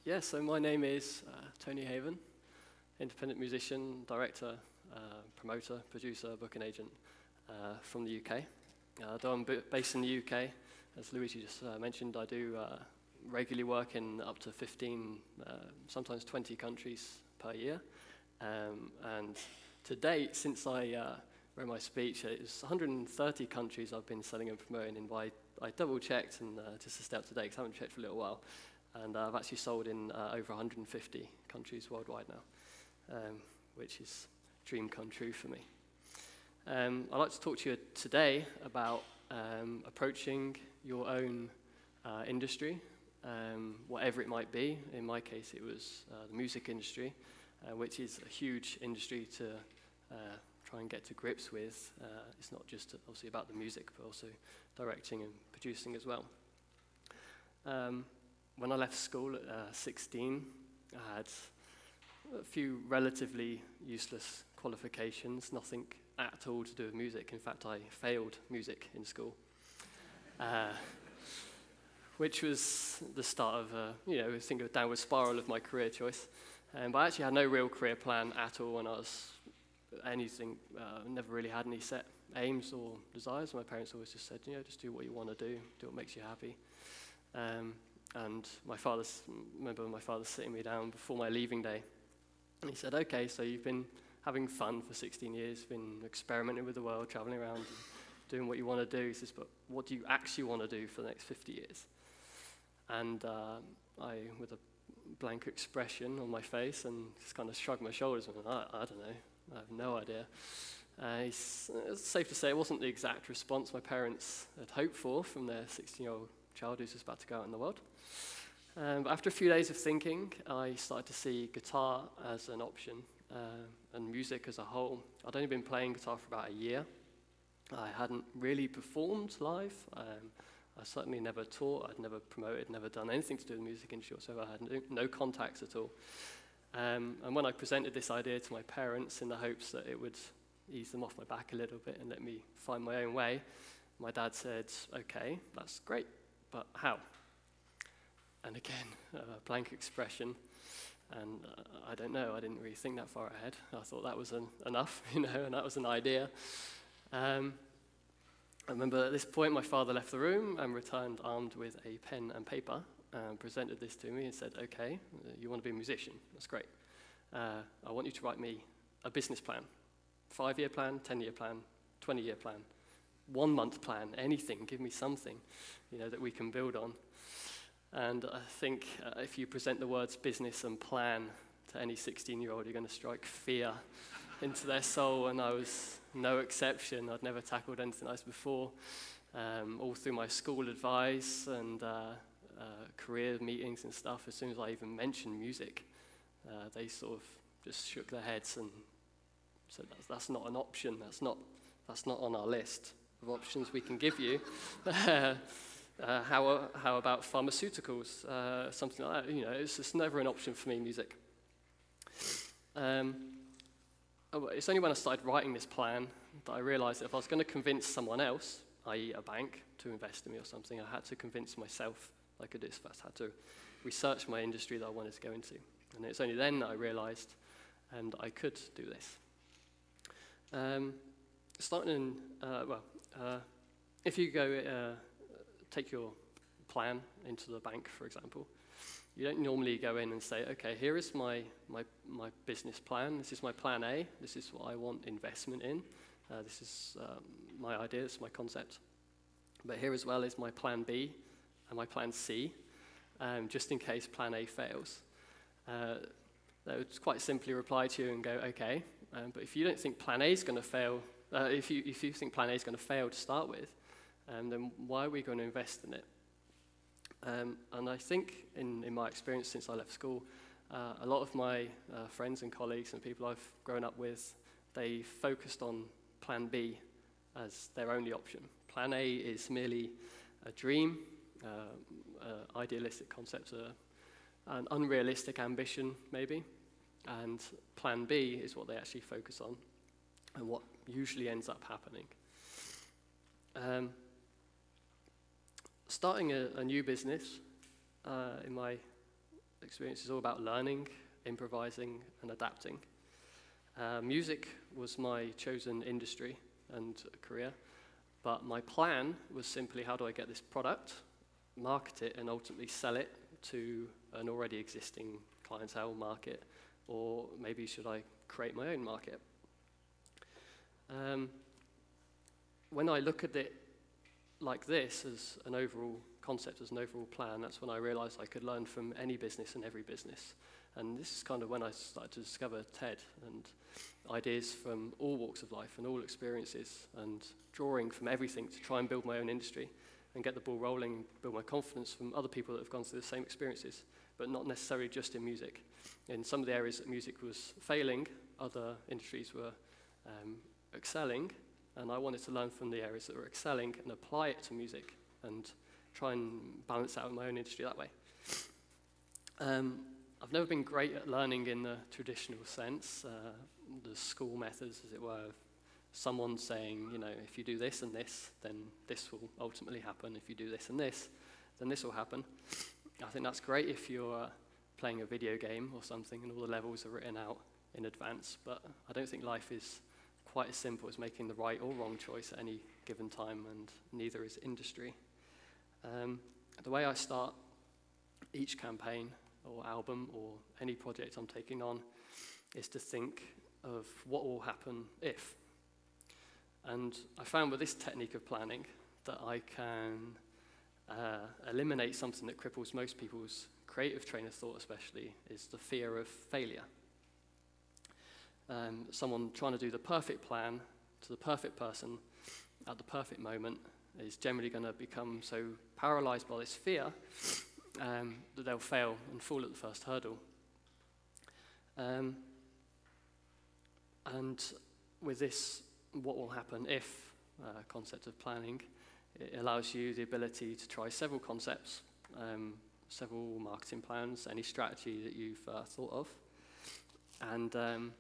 Yeah, so my name is Tony Haven, independent musician, director, promoter, producer, booking agent from the UK. Though I'm based in the UK, as Luigi just mentioned, I do regularly work in up to 15, sometimes 20 countries per year. And to date, since I wrote my speech, it's 130 countries I've been selling and promoting in. I double-checked and just to stay up to date, because I haven't checked for a little while. And I've actually sold in over 150 countries worldwide now, which is a dream come true for me. I'd like to talk to you today about approaching your own industry, whatever it might be. In my case, it was the music industry, which is a huge industry to try and get to grips with. It's not just obviously about the music, but also directing and producing as well. When I left school at 16, I had a few relatively useless qualifications, nothing at all to do with music. In fact, I failed music in school, which was the start of a downward spiral of my career choice. But I actually had no real career plan at all when I was anything. Never really had any set aims or desires. My parents always just said, just do what you want to do what makes you happy. And I remember my father sitting me down before my leaving day, and he said, okay, so you've been having fun for 16 years, been experimenting with the world, traveling around, and doing what you want to do. He says, but what do you actually want to do for the next 50 years? And I, with a blank expression on my face, and just kind of shrugged my shoulders, and went, I don't know, I have no idea. It's safe to say it wasn't the exact response my parents had hoped for from their 16-year-old child who's just about to go out in the world. But after a few days of thinking, I started to see guitar as an option, and music as a whole. I'd only been playing guitar for about a year. I hadn't really performed live. I certainly never taught, I'd never promoted, never done anything to do with the music industry whatsoever. I had no contacts at all. And when I presented this idea to my parents in the hopes that it would ease them off my back a little bit and let me find my own way, my dad said, okay, that's great, but how? And again, a blank expression, and I don't know, I didn't really think that far ahead. I thought that was enough, and that was an idea. I remember at this point my father left the room and returned armed with a pen and paper and presented this to me and said, okay, you want to be a musician, that's great. I want you to write me a business plan, 5-year plan, 10-year plan, 20-year plan, 1-month plan, anything, give me something that we can build on. And I think if you present the words business and plan to any 16-year-old, you're going to strike fear into their soul, and I was no exception. I'd never tackled anything like this before. All through my school advice and career meetings and stuff, as soon as I even mentioned music, they sort of just shook their heads and said, that's not an option, that's not on our list of options we can give you. How about pharmaceuticals, something like that? It's just never an option for me, music. It's only when I started writing this plan that I realized that if I was going to convince someone else, i.e. a bank, to invest in me or something, I had to convince myself I could do this first. I had to research my industry that I wanted to go into. And it's only then that I realized I could do this. If you go take your plan into the bank, for example, you don't normally go in and say, okay, here is my business plan. This is my plan A. This is what I want investment in. This is my idea. This is my concept. But here as well is my plan B and my plan C, just in case plan A fails. They would quite simply reply to you and go, okay, but if you don't think plan A is going to fail, if you think plan A is going to fail to start with, then why are we going to invest in it? And I think, in my experience since I left school, a lot of my friends and colleagues and people I've grown up with, they focused on plan B as their only option. Plan A is merely a dream, idealistic concept, an unrealistic ambition, maybe. And plan B is what they actually focus on and what usually ends up happening. Starting a new business, in my experience is all about learning, improvising, and adapting. Music was my chosen industry and career, but my plan was simply, how do I get this product, market it, and ultimately sell it to an already existing clientele market, or maybe should I create my own market? When I look at it like this, as an overall concept, as an overall plan, that's when I realized I could learn from any business and every business. And this is kind of when I started to discover TED and ideas from all walks of life and all experiences, and drawing from everything to try and build my own industry and get the ball rolling, build my confidence from other people that have gone through the same experiences, but not necessarily just in music. In some of the areas that music was failing, other industries were excelling, and I wanted to learn from the areas that were excelling and apply it to music and try and balance out in my own industry that way. I've never been great at learning in the traditional sense, the school methods, as it were, of someone saying, you know, if you do this and this, then this will ultimately happen. If you do this and this, then this will happen. I think that's great if you're playing a video game or something and all the levels are written out in advance, but I don't think life is quite as simple as making the right or wrong choice at any given time, and neither is industry. The way I start each campaign or album or any project I'm taking on is to think of what will happen if. And I found with this technique of planning that I can eliminate something that cripples most people's creative train of thought, especially, is the fear of failure. Someone trying to do the perfect plan to the perfect person at the perfect moment is generally going to become so paralyzed by this fear that they'll fail and fall at the first hurdle. And with this, what will happen if concept of planning, it allows you the ability to try several concepts, several marketing plans, any strategy that you've thought of. And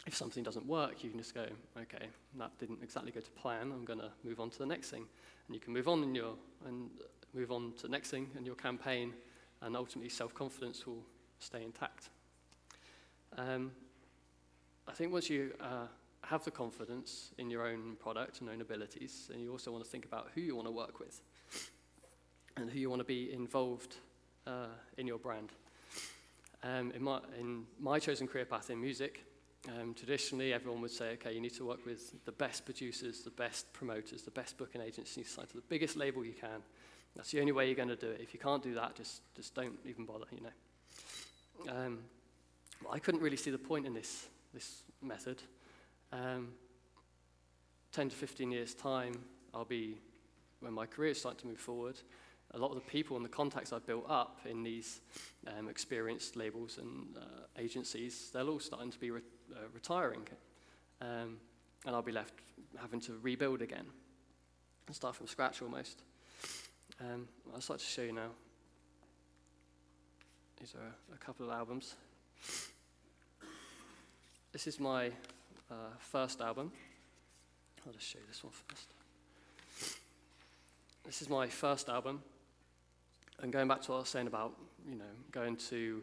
if something doesn't work, you can just go, okay, that didn't exactly go to plan, I'm going to move on to the next thing. And you can move on move on to the next thing in your campaign, and ultimately self-confidence will stay intact. I think once you have the confidence in your own product and own abilities, then you also want to think about who you want to work with and who you want to be involved in your brand. In my chosen career path in music, traditionally everyone would say, okay, you need to work with the best producers, the best promoters, the best booking agencies, sign to the biggest label you can. That's the only way you're going to do it. If you can't do that, just don't even bother, you know. I couldn't really see the point in this method. 10 to 15 years' time, when my career is starting to move forward, a lot of the people and the contacts I've built up in these experienced labels and agencies, they're all starting to be retiring. And I'll be left having to rebuild again and start from scratch almost. I'll start to show you now. These are a couple of albums. This is my first album. I'll just show you this one first. This is my first album. And going back to what I was saying about, you know, going to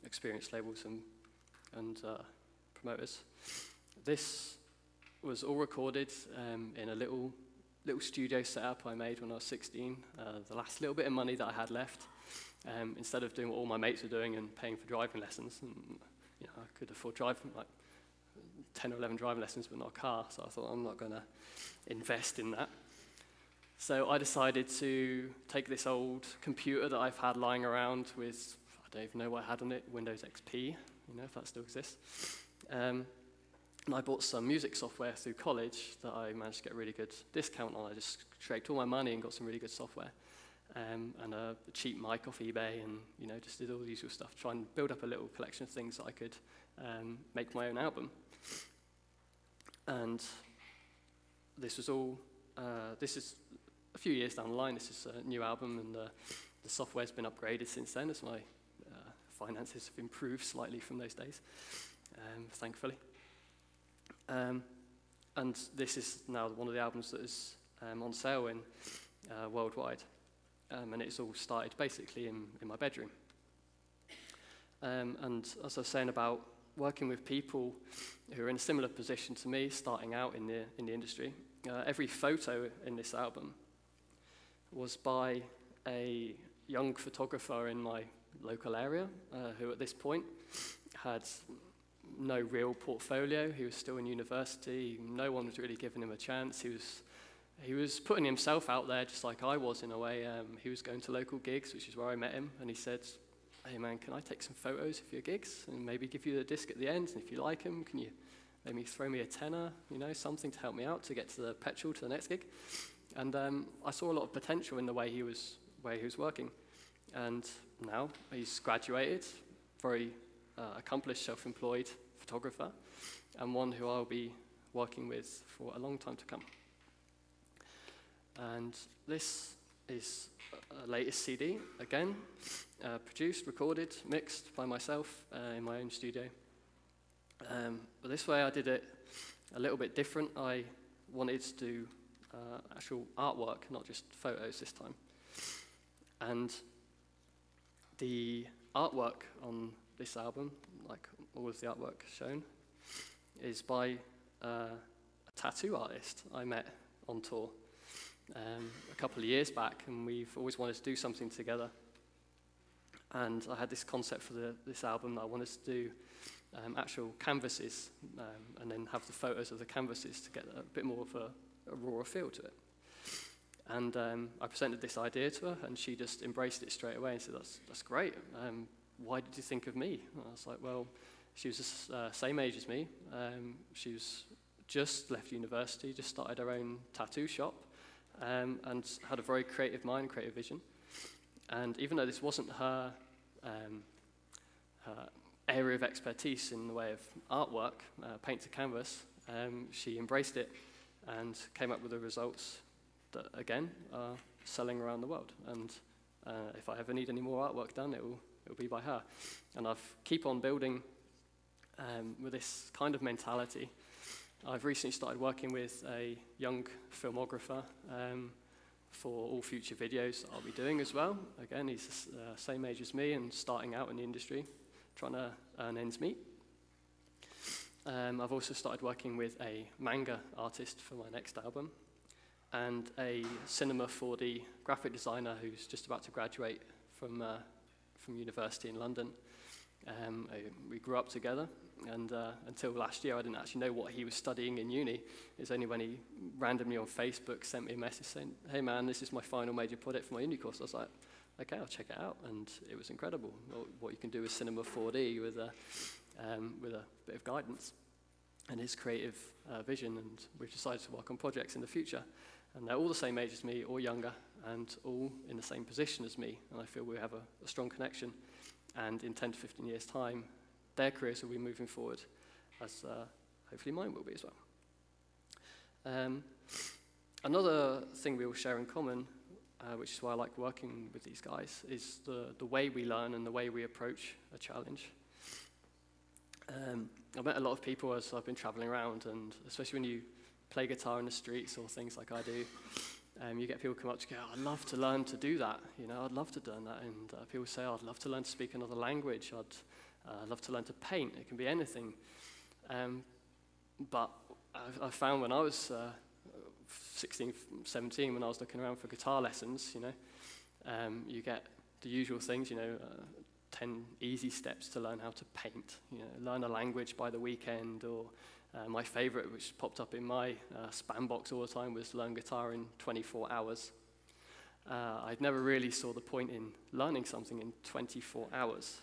experienced labels and promoters. This was all recorded in a little studio setup I made when I was 16. The last little bit of money that I had left, instead of doing what all my mates were doing and paying for driving lessons. And, you know, I could afford driving like 10 or 11 driving lessons, but not a car. So I thought, I'm not going to invest in that. So I decided to take this old computer that I've had lying around with, I don't even know what I had on it, Windows XP, you know, if that still exists. And I bought some music software through college that I managed to get a really good discount on. I just scraped all my money and got some really good software. And a cheap mic off eBay, and, you know, just did all the usual stuff, try and build up a little collection of things that I could make my own album. And this was all, this is a few years down the line. This is a new album, and the software's been upgraded since then as my finances have improved slightly from those days, thankfully. And this is now one of the albums that is on sale in worldwide. And it's all started basically in my bedroom. And as I was saying about working with people who are in a similar position to me, starting out in the industry, every photo in this album was by a young photographer in my local area, who at this point had no real portfolio. He was still in university. No one was really giving him a chance. He was putting himself out there just like I was in a way. He was going to local gigs, which is where I met him, and he said, "Hey man, can I take some photos of your gigs and maybe give you the disc at the end? And if you like them, can you maybe throw me a tenner, something to help me out to get to the petrol to the next gig?" And I saw a lot of potential in the way he was working. And now he's graduated, very accomplished, self-employed photographer, and one who I'll be working with for a long time to come. And this is a latest CD, again, produced, recorded, mixed by myself in my own studio. But this way I did it a little bit different. I wanted to do actual artwork, not just photos this time. And the artwork on this album, like all of the artwork shown, is by a tattoo artist I met on tour a couple of years back, and we've always wanted to do something together. And I had this concept for this album that I wanted to do actual canvases and then have the photos of the canvases to get a bit more of a raw feel to it. And I presented this idea to her, and she just embraced it straight away and said, that's great. Why did you think of me? And I was like, well, she was the same age as me. She was just left university, just started her own tattoo shop, and had a very creative mind, creative vision. And even though this wasn't her area of expertise in the way of artwork, paint to canvas, she embraced it and came up with the results that, again, are selling around the world. And if I ever need any more artwork done, it'll be by her. And I keep on building with this kind of mentality. I've recently started working with a young filmographer for all future videos that I'll be doing as well. Again, he's the same age as me and starting out in the industry, trying to earn ends meet. I've also started working with a manga artist for my next album, and a cinema 4D graphic designer who's just about to graduate from university in London. We grew up together, and until last year I didn't actually know what he was studying in uni. It's only when he randomly on Facebook sent me a message saying, "Hey man, this is my final major project for my uni course." I was like, okay, I'll check it out, and it was incredible what you can do with cinema 4D with a bit of guidance and his creative vision. And we've decided to work on projects in the future. And they're all the same age as me, or younger, and all in the same position as me. And I feel we have a strong connection. And in 10 to 15 years' time, their careers will be moving forward, as hopefully mine will be as well. Another thing we all share in common, which is why I like working with these guys, is the way we learn and the way we approach a challenge. I've met a lot of people as I've been traveling around, and especially when you play guitar in the streets or things like I do, you get people come up to go, "I'd love to learn to do that, I'd love to learn that." And people say, "I'd love to learn to speak another language, I'd love to learn to paint." It can be anything. But I found when I was 16, 17, when I was looking around for guitar lessons, you get the usual things, 10 easy steps to learn how to paint, learn a language by the weekend, or my favorite, which popped up in my spam box all the time, was learn guitar in 24 hours. I'd never really saw the point in learning something in 24 hours,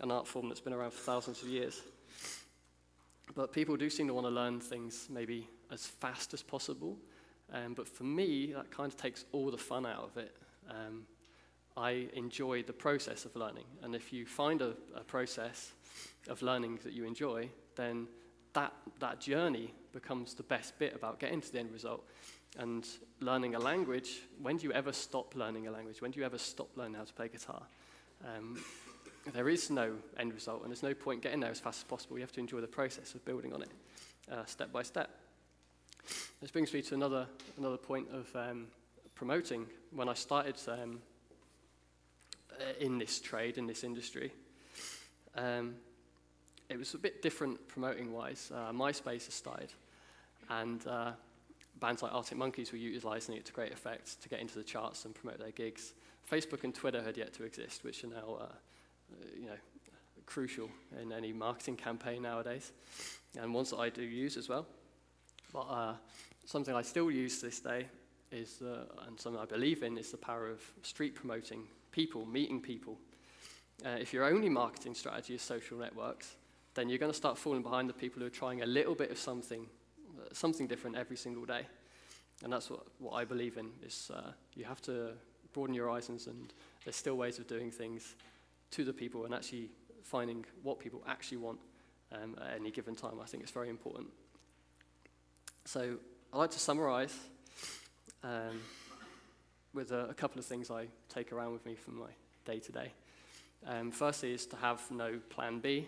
an art form that's been around for thousands of years. But people do seem to want to learn things maybe as fast as possible. But for me, that kind of takes all the fun out of it. I enjoy the process of learning. And if you find a process of learning that you enjoy, then that journey becomes the best bit about getting to the end result. And learning a language, when do you ever stop learning a language? When do you ever stop learning how to play guitar? There is no end result, and there's no point getting there as fast as possible. You have to enjoy the process of building on it, step by step. This brings me to another point of promoting. When I started in this trade, in this industry, It was a bit different promoting-wise. MySpace has started, and bands like Arctic Monkeys were utilising it to great effect to get into the charts and promote their gigs. Facebook and Twitter had yet to exist, which are now, crucial in any marketing campaign nowadays, and ones that I do use as well. But something I still use to this day is, and something I believe in, is the power of street promoting people, meeting people. If your only marketing strategy is social networks, then you're going to start falling behind the people who are trying a little bit of something different every single day. And that's what I believe in, is you have to broaden your horizons, and there's still ways of doing things to the people and actually finding what people actually want at any given time. I think it's very important. So I'd like to summarize with a couple of things I take around with me from my day-to-day. Firstly is to have no plan B.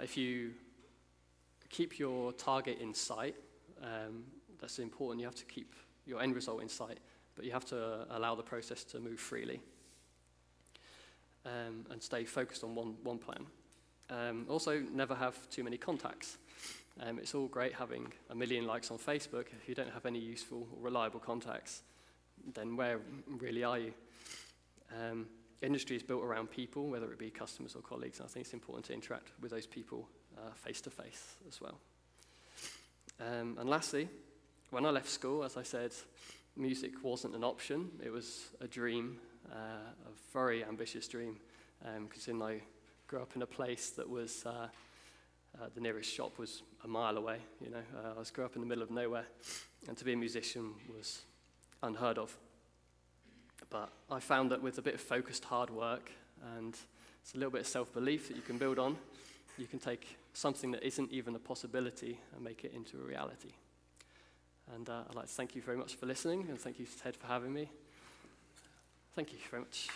If you keep your target in sight, that's important. You have to keep your end result in sight, but you have to allow the process to move freely and stay focused on one plan. Also, never have too many contacts. It's all great having 1 million likes on Facebook. If you don't have any useful or reliable contacts, then where really are you? Industry is built around people, whether it be customers or colleagues. And I think it's important to interact with those people face-to-face as well. And lastly, when I left school, as I said, music wasn't an option. It was a dream, a very ambitious dream, because I grew up in a place that was, the nearest shop was a mile away. I grew up in the middle of nowhere, and to be a musician was unheard of. But I found that with a bit of focused hard work and it's a little bit of self-belief that you can build on, you can take something that isn't even a possibility and make it into a reality. And I'd like to thank you very much for listening, and thank you to Ted for having me. Thank you very much.